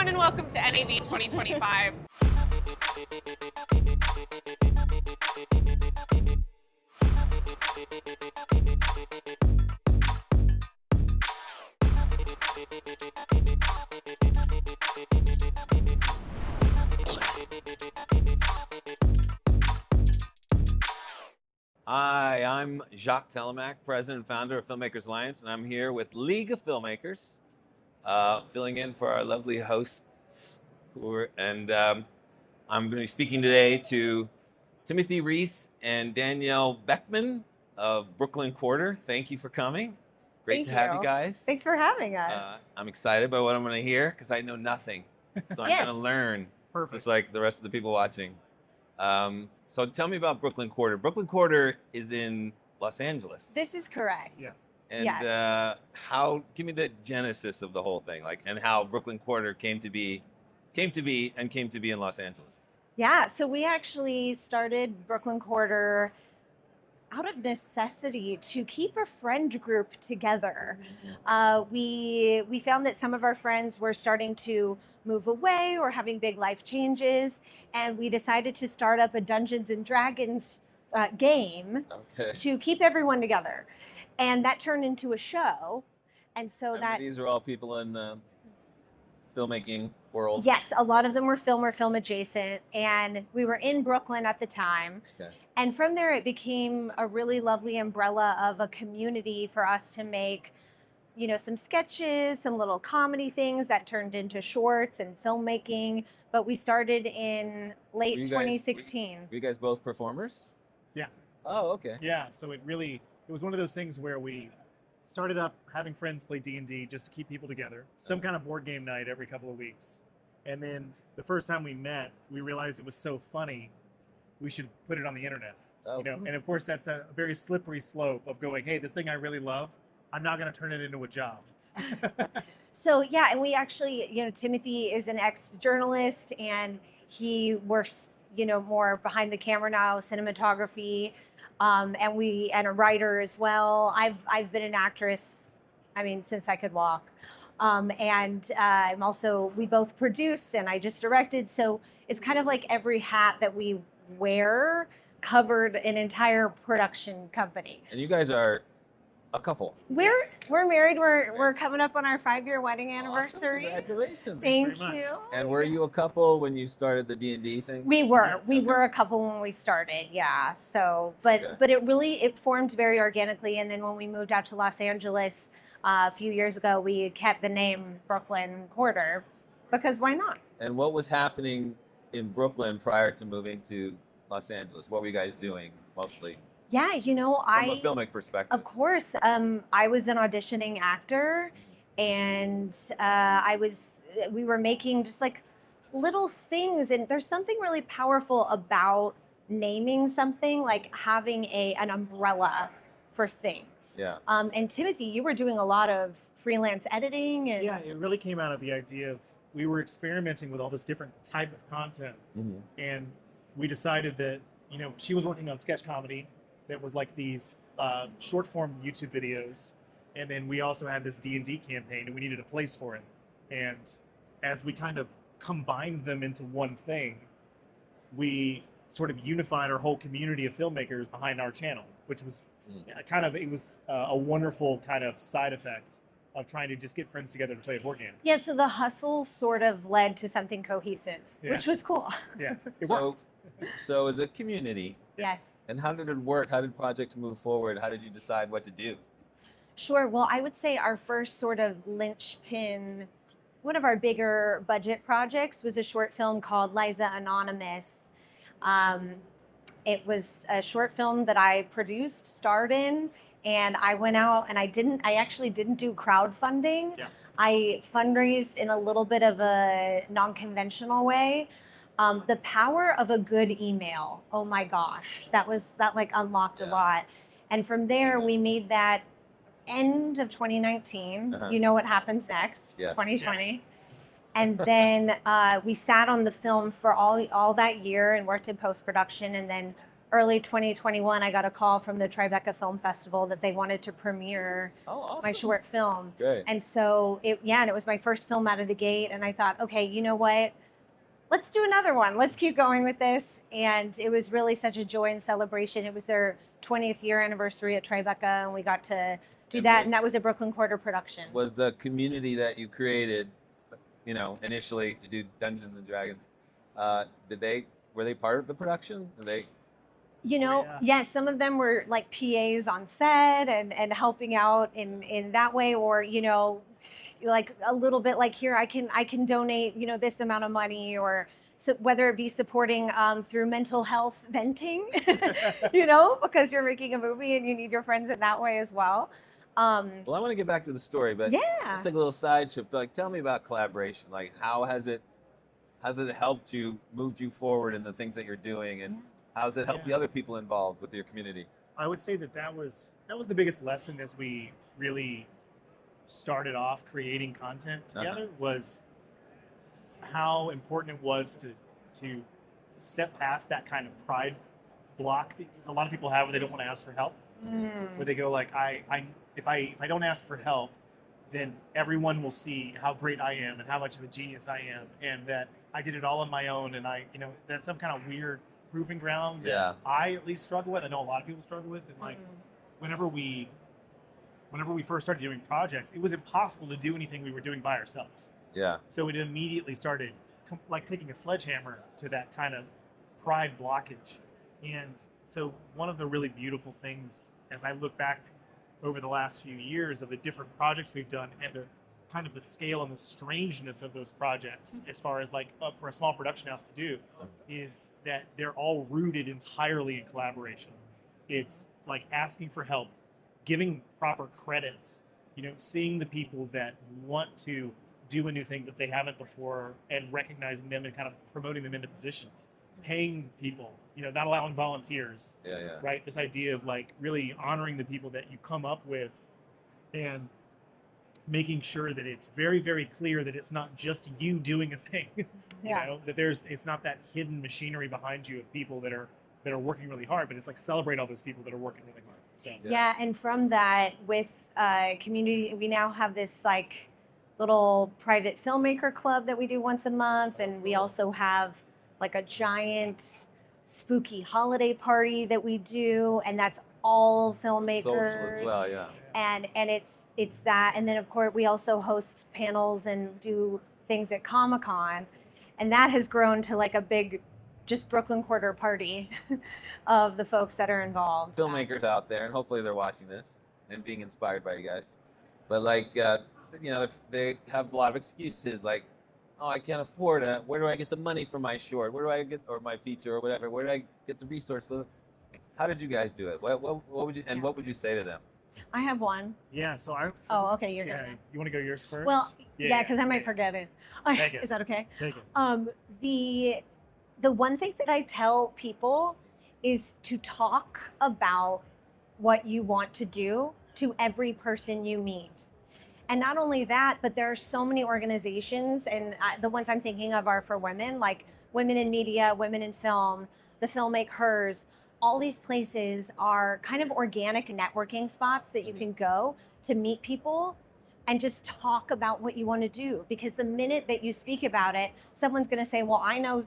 everyone, and welcome to NAB 2025. Hi, I'm Jacques Telemac, president and founder of Filmmakers Alliance, and I'm here with League of Filmmakers, filling in for our lovely hosts. I'm going to be speaking today to Timothy, Reese, and Danielle Beckmann of Brooklyn Quarter. Thank you for coming. Great to have you guys. Thanks for having us. I'm excited by what I'm going to hear because I know nothing, so I'm going to learn, just like the rest of the people watching. So tell me about Brooklyn Quarter. Brooklyn Quarter is in Los Angeles. This is correct. Yes. And give me the genesis of the whole thing, and how Brooklyn Quarter came to be in Los Angeles. Yeah, so we actually started Brooklyn Quarter out of necessity to keep a friend group together. We found that some of our friends were starting to move away or having big life changes, and we decided to start up a Dungeons and Dragons game to keep everyone together. And that turned into a show. And so these are all people in the filmmaking world. Yes, a lot of them were film or film adjacent, and we were in Brooklyn at the time. And from there, it became a really lovely umbrella of a community for us to make, some sketches, some little comedy things that turned into shorts and filmmaking. But we started in late 2016. Were you guys both performers? Yeah. Oh, okay. Yeah, so it was one of those things where we started up having friends play D&D just to keep people together. Some kind of board game night every couple of weeks. And then the first time we met, we realized it was so funny, we should put it on the internet. And of course, that's a very slippery slope of going, hey, this thing I really love, I'm not going to turn it into a job. So, yeah, and we actually, Timothy is an ex-journalist, and he works, more behind the camera now, cinematography, and a writer as well. I've been an actress, since I could walk. I'm also, we both produce and I just directed. So it's kind of like every hat that we wear covered an entire production company. And you guys are a couple. We're married. We're coming up on our 5-year wedding anniversary. Awesome. Congratulations. Thank you. And were you a couple when you started the D&D thing? We were. We were a couple when we started. Yeah. So, but it formed very organically. And then when we moved out to Los Angeles a few years ago, we kept the name Brooklyn Quarter because why not? And what was happening in Brooklyn prior to moving to Los Angeles? What were you guys doing mostly? Yeah, from a filmic perspective. Of course. I was an auditioning actor, and we were making just like little things. And there's something really powerful about naming something, like having an umbrella for things. Yeah. And Timothy, you were doing a lot of freelance editing. And yeah, it really came out of the idea of we were experimenting with all this different type of content. And we decided that, she was working on sketch comedy that was like these short form YouTube videos. And then we also had this D&D campaign, and we needed a place for it. And as we kind of combined them into one thing, we sort of unified our whole community of filmmakers behind our channel, which was a wonderful kind of side effect of trying to just get friends together to play a board game. Yeah, so the hustle sort of led to something cohesive, which was cool. Yeah, it worked. So as a community. Yes. And how did it work? How did projects move forward? How did you decide what to do? Sure. Well, I would say our first sort of linchpin, one of our bigger budget projects was a short film called Liza Anonymous. It was a short film that I produced, starred in, and I went out and I actually didn't do crowdfunding. Yeah. I fundraised in a little bit of a non-conventional way. The power of a good email. Oh my gosh, that unlocked a lot. And from there, we made that end of 2019. You know what happens next? Yes. 2020. Yeah. And then we sat on the film for all that year and worked in post-production. And then early 2021, I got a call from the Tribeca Film Festival that they wanted to premiere Oh, awesome. my short film. Great. And so and it was my first film out of the gate. And I thought, okay, you know what? Let's do another one. Let's keep going with this. And it was really such a joy and celebration. It was their 20th year anniversary at Tribeca, and we got to do that. And that was a Brooklyn Quarter production. Was the community that you created, initially to do Dungeons and Dragons, were they part of the production? Did they? Yes, some of them were like PAs on set and helping out in that way, or like a little bit like, here, I can donate this amount of money, or so whether it be supporting through mental health venting, because you're making a movie and you need your friends in that way as well. Well, I want to get back to the story, but let's take a little side trip. Like, tell me about collaboration. Like, how has it helped you, moved you forward in the things that you're doing, and how has it helped the other people involved with your community? I would say that was the biggest lesson as we really started off creating content together, was how important it was to step past that kind of pride block that a lot of people have where they don't want to ask for help. Where they go like, if I don't ask for help, then everyone will see how great I am and how much of a genius I am, and that I did it all on my own, and that's some kind of weird proving ground that I at least struggle with. I know a lot of people struggle with, and like whenever we first started doing projects, it was impossible to do anything we were doing by ourselves. Yeah. So it immediately started like taking a sledgehammer to that kind of pride blockage. And so one of the really beautiful things, as I look back over the last few years of the different projects we've done, and the kind of the scale and the strangeness of those projects, as far as like for a small production house to do, is that they're all rooted entirely in collaboration. It's like asking for help, giving proper credit, seeing the people that want to do a new thing that they haven't before, and recognizing them and kind of promoting them into positions, paying people, not allowing volunteers. Right? This idea of like really honoring the people that you come up with, and making sure that it's very, very clear that it's not just you doing a thing. That it's not that hidden machinery behind you of people that are working really hard, but it's like celebrate all those people that are working really hard. So, and from that, with community, we now have this like little private filmmaker club that we do once a month, and we also have like a giant spooky holiday party that we do, and that's all filmmakers. Social as well, yeah. And it's that, and then of course we also host panels and do things at Comic-Con, and that has grown to like a big, just Brooklyn Quarter party of the folks that are involved. Filmmakers out there, and hopefully they're watching this and being inspired by you guys. But like, they have a lot of excuses, like, oh, I can't afford it. Where do I get the money for my short? Where do I get, or my feature or whatever? Where do I get the resource for? How did you guys do it? What would you, and what would you say to them? I have one. Yeah, so Oh, okay, you're good. You want to go yours first? Well, because I might forget it. Take it. Is that okay? Take it. The one thing that I tell people is to talk about what you want to do to every person you meet. And not only that, but there are so many organizations, and the ones I'm thinking of are for women, like Women in Media, Women in Film, the Filmmakers. All these places are kind of organic networking spots that you can go to meet people and just talk about what you want to do. Because the minute that you speak about it, someone's going to say, well, I know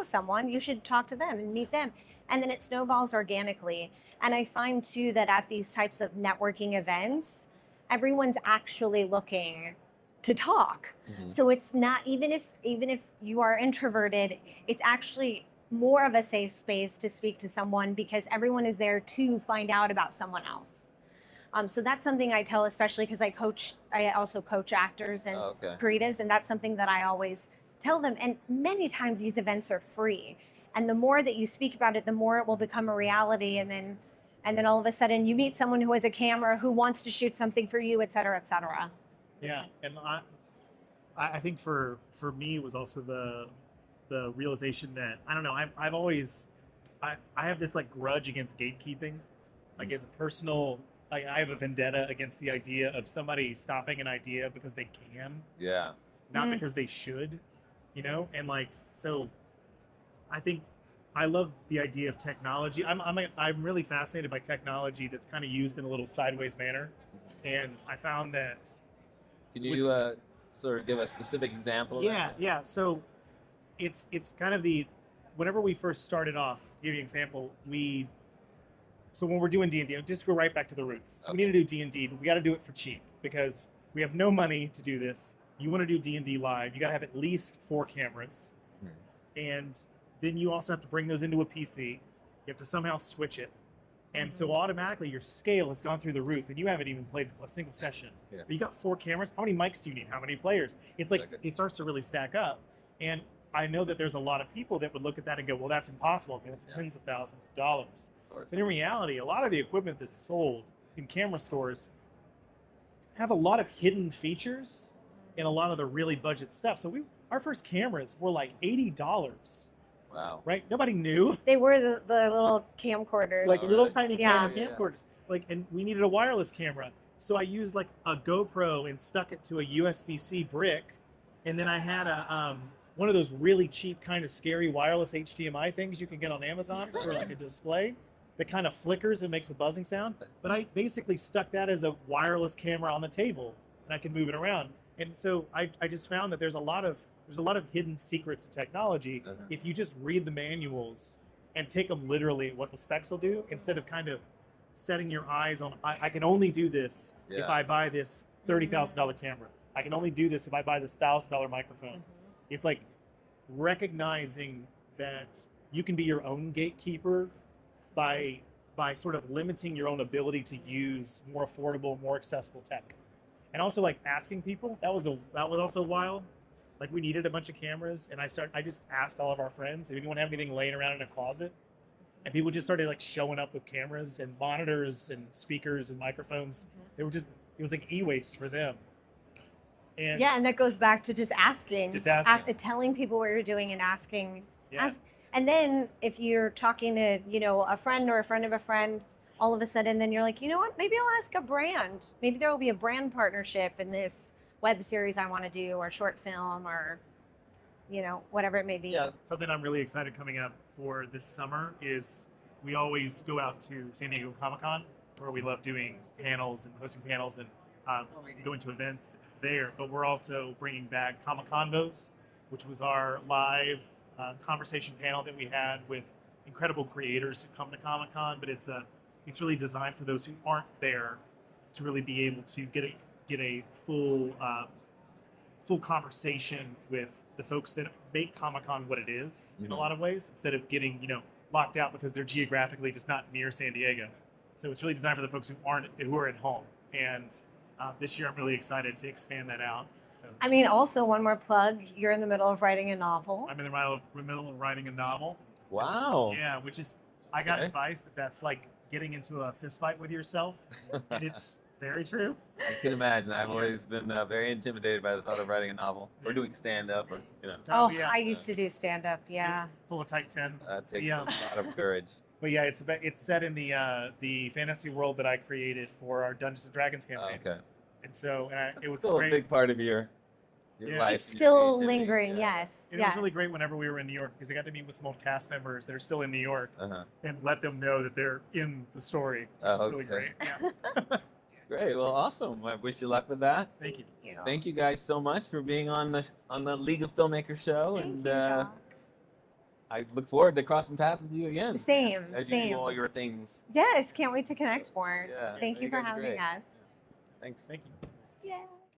someone, you should talk to them and meet them. And then it snowballs organically. And I find too that at these types of networking events, everyone's actually looking to talk. So it's not, even if you are introverted, it's actually more of a safe space to speak to someone, because everyone is there to find out about someone else. So that's something I tell, especially because I also coach actors and creatives, and that's something that I always tell them. And many times these events are free, and the more that you speak about it, the more it will become a reality. And then all of a sudden you meet someone who has a camera, who wants to shoot something for you, et cetera, et cetera. Yeah, and I think for me it was also the realization that, I don't know, I've always, I have this like grudge against gatekeeping. Like, it's a personal, like, I have a vendetta against the idea of somebody stopping an idea because they can. Not because they should, and like, so I think I love the idea of technology. I'm really fascinated by technology that's kind of used in a little sideways manner, and I found that. Can you sort of give a specific example? Yeah. So it's kind of whenever we first started off. To give you an example, so when we're doing D&D, just go right back to the roots. So we need to do D&D, but we got to do it for cheap because we have no money to do this. You want to do D&D live, you got to have at least 4 cameras, and then you also have to bring those into a PC. You have to somehow switch it. And so automatically your scale has gone through the roof and you haven't even played a single session. Yeah. But you got 4 cameras. How many mics do you need? How many players? It's like, it starts to really stack up. And I know that there's a lot of people that would look at that and go, well, that's impossible. I mean, that's tens of thousands of dollars. But in reality, a lot of the equipment that's sold in camera stores have a lot of hidden features and a lot of the really budget stuff. So our first cameras were like $80. Wow. Right? Nobody knew. They were the little camcorders. Like little tiny Yeah. camcorders. Like, and we needed a wireless camera. So I used like a GoPro and stuck it to a USB-C brick. And then I had one of those really cheap kind of scary wireless HDMI things you can get on Amazon for like a display that kind of flickers and makes a buzzing sound. But I basically stuck that as a wireless camera on the table and I could move it around. And so I just found that there's a lot of hidden secrets of technology if you just read the manuals and take them literally what the specs will do, instead of kind of setting your eyes on, I can only do this if I buy this $30,000 camera. I can only do this if I buy this $1,000 microphone. It's like recognizing that you can be your own gatekeeper by sort of limiting your own ability to use more affordable, more accessible tech. And also like asking people, that was also wild. Like we needed a bunch of cameras and I just asked all of our friends if anyone have anything laying around in a closet. And people just started like showing up with cameras and monitors and speakers and microphones. It was like e-waste for them. And yeah, and that goes back to just asking. Telling people what you're doing and asking. Yeah. And then if you're talking to, a friend or a friend of a friend, all of a sudden then you're like, you know what, maybe I'll ask a brand. Maybe there will be a brand partnership in this web series I want to do, or short film, or whatever it may be. Yeah. Something I'm really excited coming up for this summer is we always go out to San Diego Comic-Con, where we love doing panels and hosting panels and going to events there. But we're also bringing back Convos, which was our live conversation panel that we had with incredible creators who come to Comic-Con. But it's really designed for those who aren't there to really be able to get a full conversation with the folks that make Comic-Con what it is in a lot of ways, instead of getting locked out because they're geographically just not near San Diego. So it's really designed for the folks who are at home. And this year I'm really excited to expand that out. So I mean, also one more plug, you're in the middle of writing a novel. I'm in the middle of writing a novel. Wow. Yeah, which is, I got advice that's like getting into a fist fight with yourself. And it's very true. I can imagine. I've always been very intimidated by the thought of writing a novel or doing stand-up, or Oh, yeah. I used to do stand-up. Yeah. Full of tight 10. That takes a lot of courage. But yeah, it's set in the fantasy world that I created for our Dungeons and Dragons campaign. Okay. And so it was still great. a big part of your life. It's still lingering. Yes. It was really great whenever we were in New York, because I got to meet with some old cast members that are still in New York and let them know that they're in the story. It's really great. Yeah. Great. Well, awesome. I wish you luck with that. Thank you. Thank you guys so much for being on the League of Filmmakers show. Thank you, I look forward to crossing paths with you again. Same. As you do all your things. Yes. Can't wait to connect more. Yeah. Thank you for having us. Thanks. Thank you. Yeah.